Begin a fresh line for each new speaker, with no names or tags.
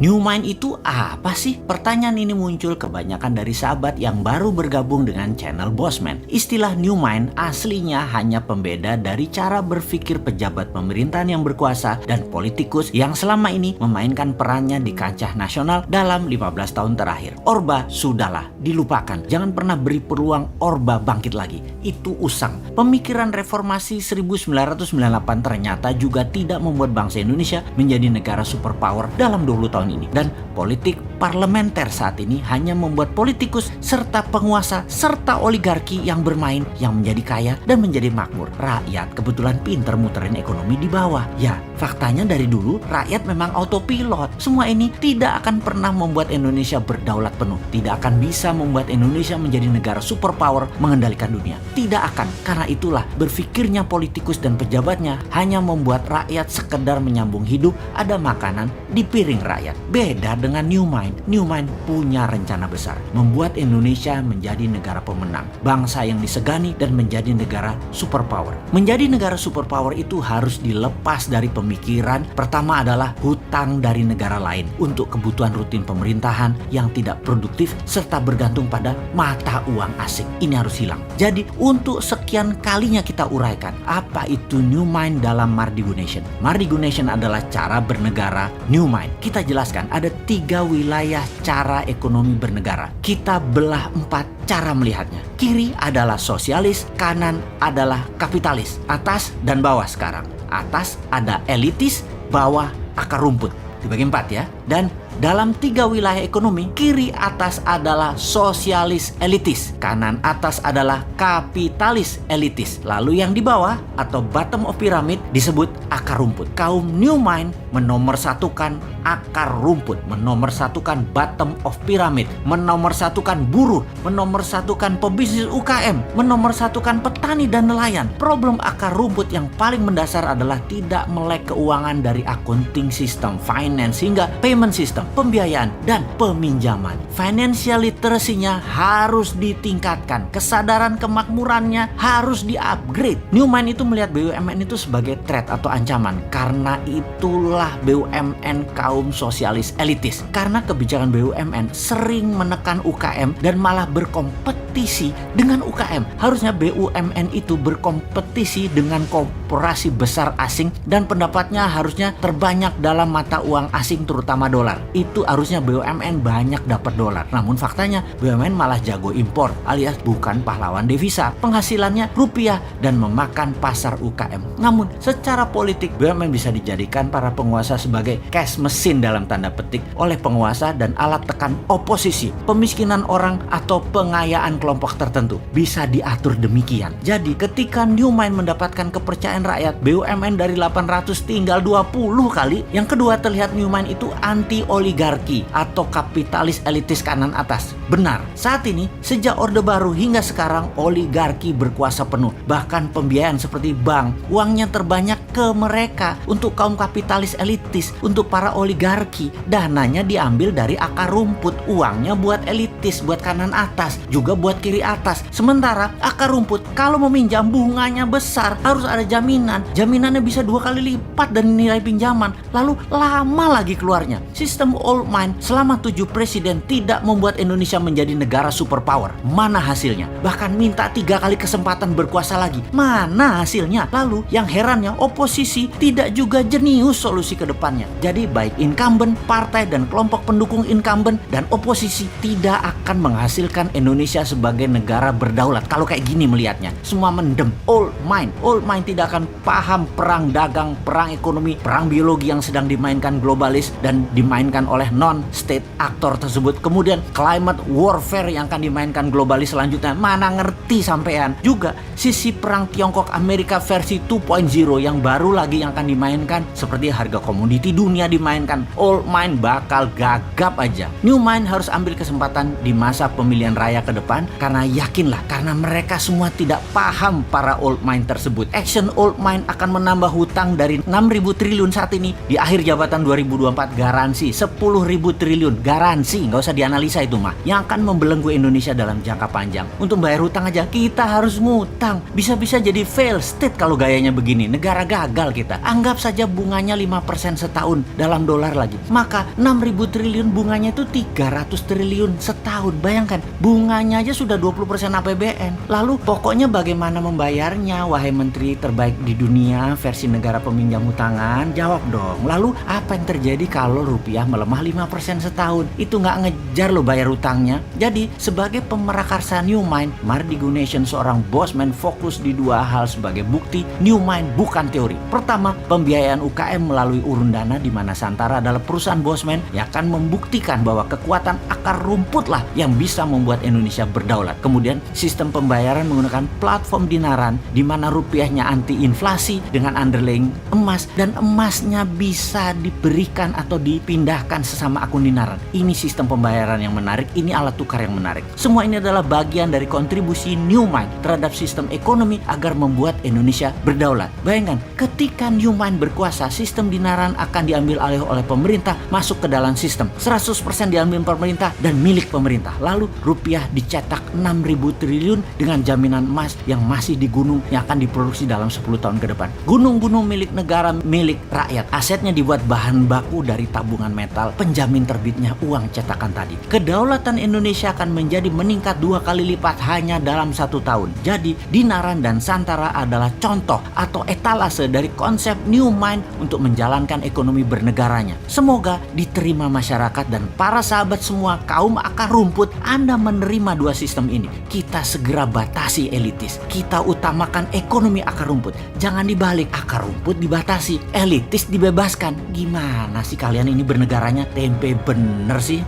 New Mind itu apa sih? Pertanyaan ini muncul kebanyakan dari sahabat yang baru bergabung dengan channel Bossman. Istilah New Mind aslinya hanya pembeda dari cara berpikir pejabat pemerintahan yang berkuasa dan politikus yang selama ini memainkan perannya di kancah nasional dalam 15 tahun terakhir. Orba sudahlah, dilupakan. Jangan pernah beri peluang Orba bangkit lagi. Itu usang. Pemikiran reformasi 1998 ternyata juga tidak membuat bangsa Indonesia menjadi negara superpower dalam 20 tahun ini. Dan politik parlementer saat ini hanya membuat politikus serta penguasa serta oligarki yang bermain yang menjadi kaya dan menjadi makmur. Rakyat kebetulan pinter muterin ekonomi di bawah. Ya, faktanya dari dulu rakyat memang autopilot. Semua ini tidak akan pernah membuat Indonesia berdaulat penuh. Tidak akan bisa membuat Indonesia menjadi negara superpower mengendalikan dunia. Tidak akan. Karena itulah berpikirnya politikus dan pejabatnya hanya membuat rakyat sekedar menyambung hidup, ada makanan di piring rakyat. Beda dengan New Mind. New Mind punya rencana besar, membuat Indonesia menjadi negara pemenang, bangsa yang disegani dan menjadi negara superpower. Menjadi negara superpower itu harus dilepas dari pemikiran pertama adalah hutang dari negara lain untuk kebutuhan rutin pemerintahan yang tidak produktif serta bergantung pada mata uang asing. Ini harus hilang. Jadi untuk sekian kalinya kita uraikan apa itu New Mind dalam Mardigu Nation. Mardigu Nation adalah cara bernegara New Mind. Kita jelaskan ada 3 wilayah cara ekonomi bernegara. Kita belah 4 cara melihatnya. Kiri adalah sosialis, kanan adalah kapitalis, atas dan bawah sekarang. Atas ada elitis, bawah akar rumput. Dibagi 4 ya. Dan dalam 3 wilayah ekonomi, kiri atas adalah sosialis elitis, kanan atas adalah kapitalis elitis. Lalu yang di bawah atau bottom of pyramid disebut akar rumput. Kaum New Mind menomorsatukan akar rumput, menomorsatukan bottom of pyramid, menomorsatukan buruh, menomorsatukan pebisnis UKM, menomorsatukan petani dan nelayan. Problem akar rumput yang paling mendasar adalah tidak melek keuangan dari accounting system, finance hingga payment system, pembiayaan dan peminjaman. Financial literacy-nya harus ditingkatkan, kesadaran kemakmurannya harus di-upgrade. New Mind itu melihat BUMN itu sebagai threat atau ancaman. Karena itulah BUMN kaum sosialis elitis. Karena kebijakan BUMN sering menekan UKM dan malah berkompetisi dengan UKM. Harusnya BUMN itu berkompetisi dengan korporasi besar asing dan pendapatnya harusnya terbanyak dalam mata uang asing terutama dolar. Itu harusnya BUMN banyak dapat dolar. Namun faktanya BUMN malah jago impor alias bukan pahlawan devisa. Penghasilannya rupiah dan memakan pasar UKM. Namun secara politik BUMN bisa dijadikan para penguasa sebagai cash mesin dalam tanda petik oleh penguasa dan alat tekan oposisi. Pemiskinan orang atau pengayaan kelompok tertentu bisa diatur demikian. Jadi ketika New Mind mendapatkan kepercayaan rakyat, BUMN dari 800 tinggal 20 kali. Yang kedua, terlihat New Mind itu anti oligarki atau kapitalis elitis kanan atas. Benar, saat ini sejak Orde Baru hingga sekarang oligarki berkuasa penuh. Bahkan pembiayaan seperti bank, uangnya terbanyak ke mereka. Untuk kaum kapitalis elitis, untuk para oligarki, dananya diambil dari akar rumput. Uangnya buat elitis, buat kanan atas, juga buat kiri atas. Sementara akar rumput kalau meminjam bunganya besar, harus ada jaminan. Jaminannya bisa 2 kali lipat dari nilai pinjaman. Lalu lama lagi keluarnya. Sistem old mind selama 7 presiden tidak membuat Indonesia menjadi negara superpower. Mana hasilnya? Bahkan minta 3 kali kesempatan berkuasa lagi. Mana hasilnya? Lalu yang herannya oposisi tidak juga jenius solusi ke depannya. Jadi baik incumbent, partai dan kelompok pendukung incumbent dan oposisi tidak akan menghasilkan Indonesia sebagai negara berdaulat. Kalau kayak gini melihatnya, semua mendem. Old mind tidak akan paham perang dagang, perang ekonomi, perang biologi yang sedang dimainkan globalis dan dimainkan oleh non-state aktor tersebut. Kemudian climate warfare yang akan dimainkan globalis selanjutnya, mana ngerti sampean. Juga sisi perang Tiongkok Amerika versi 2.0 yang baru lagi yang akan dimainkan, seperti harga komoditi dunia dimainkan. Old mind bakal gagap aja. New Mind harus ambil kesempatan di masa pemilihan raya ke depan, karena yakinlah, karena mereka semua tidak paham para old mind tersebut. Action old mind akan menambah hutang dari 6.000 triliun saat ini, di akhir jabatan 2024 garansi 10 10.000 triliun. Garansi, nggak usah dianalisa itu mah. Yang akan membelenggu Indonesia dalam jangka panjang. Untuk bayar hutang aja kita harus ngutang. Bisa-bisa jadi fail state kalau gayanya begini. Negara gagal kita. Anggap saja bunganya 5% setahun dalam dolar lagi. Maka 6.000 triliun bunganya itu 300 triliun setahun. Bayangkan, bunganya aja sudah 20% APBN. Lalu pokoknya bagaimana membayarnya, wahai menteri terbaik di dunia versi negara peminjam hutangan? Jawab dong. Lalu apa yang terjadi kalau rupiah melemah 5% setahun? Itu nggak ngejar lo bayar hutangnya. Jadi sebagai pemerakarsa New Mind, Mardi Gunasion seorang bosman fokus di dua hal sebagai bukti New Mind bukan teori. Pertama, pembiayaan UKM melalui urun dana, di mana Santara adalah perusahaan bosman yang akan membuktikan bahwa kekuatan akar rumput lah yang bisa membuat Indonesia berdaulat. Kemudian sistem pembayaran menggunakan platform dinaran, di mana rupiahnya anti inflasi dengan underlying emas, dan emasnya bisa diberikan atau dipindahkan sesama akun dinaran. Ini sistem pembayaran yang menarik, ini alat tukar yang menarik. Semua ini adalah bagian dari kontribusi New Mind terhadap sistem ekonomi agar membuat Indonesia berdaulat. Bayangkan, ketika New Mind berkuasa, sistem dinaran akan diambil alih oleh pemerintah, masuk ke dalam sistem. 100% diambil pemerintah dan milik pemerintah. Lalu rupiah dicetak 6.000 triliun dengan jaminan emas yang masih di gunung yang akan diproduksi dalam 10 tahun ke depan. Gunung-gunung milik negara, milik rakyat. Asetnya dibuat bahan baku dari tabungan metal, penjamin terbitnya uang cetakan tadi. Kedaulatan Indonesia akan menjadi meningkat 2 kali lipat hanya dalam 1 tahun. Jadi dinaran dan Santara adalah contoh atau etalase dari konsep New Mind untuk menjalankan ekonomi bernegaranya. Semoga diterima masyarakat dan para sahabat semua kaum akar rumput. Anda menerima dua sistem ini. Kita segera batasi elitis. Kita utamakan ekonomi akar rumput. Jangan dibalik, akar rumput dibatasi, elitis dibebaskan. Gimana sih kalian ini bernegaranya? Tempe bener sih.